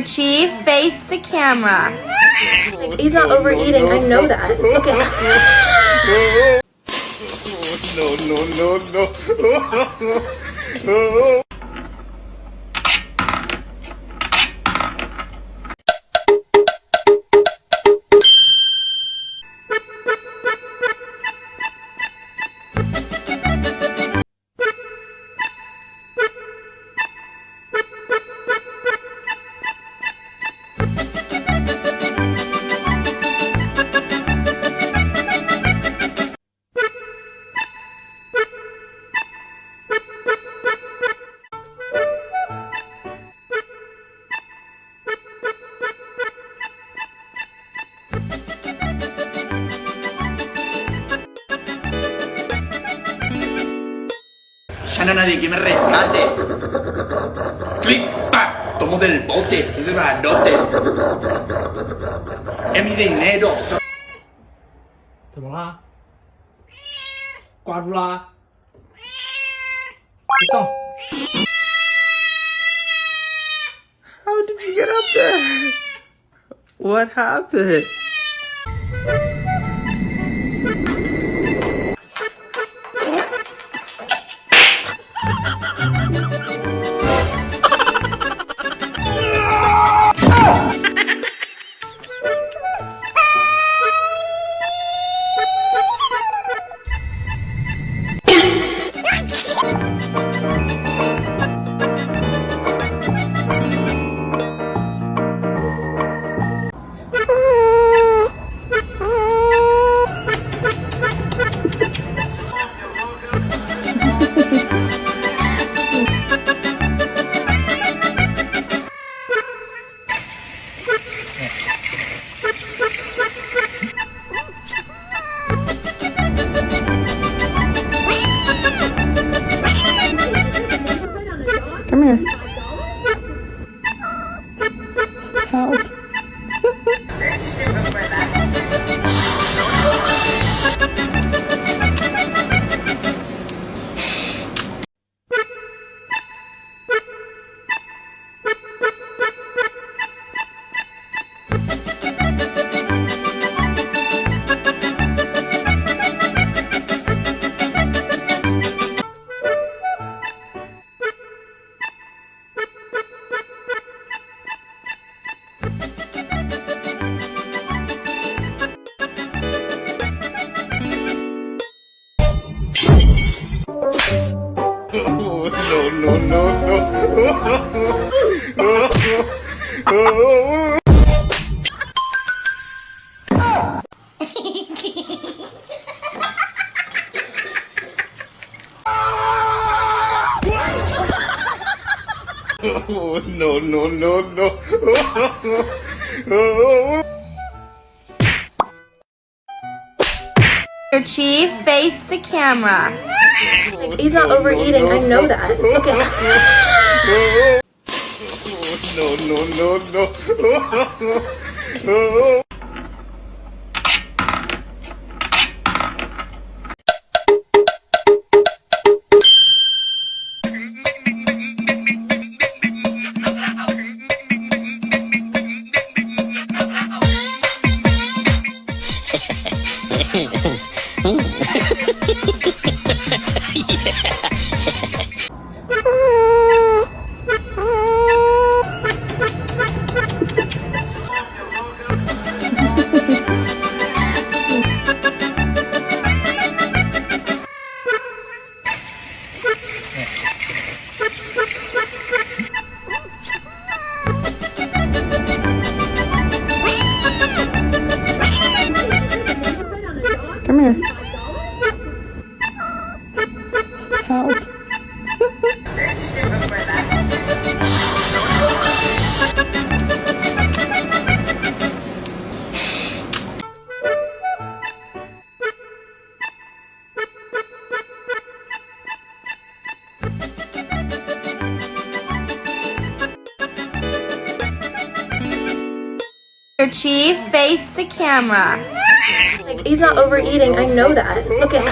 Chief, face the camera. He's not overeating, I know that. Look at No. Ya no hay nadie que me rescate. Clic, pa, tomo del bote, de granote. Es mi dinero. 怎么啦？挂住啦？别动！ How did you get up there? What happened? Come here. Help. No. No. Chief, face the camera. He's not overeating, I know that. Look at No. Come here. Help. Chief, face the camera. He's not overeating, I know that. Look at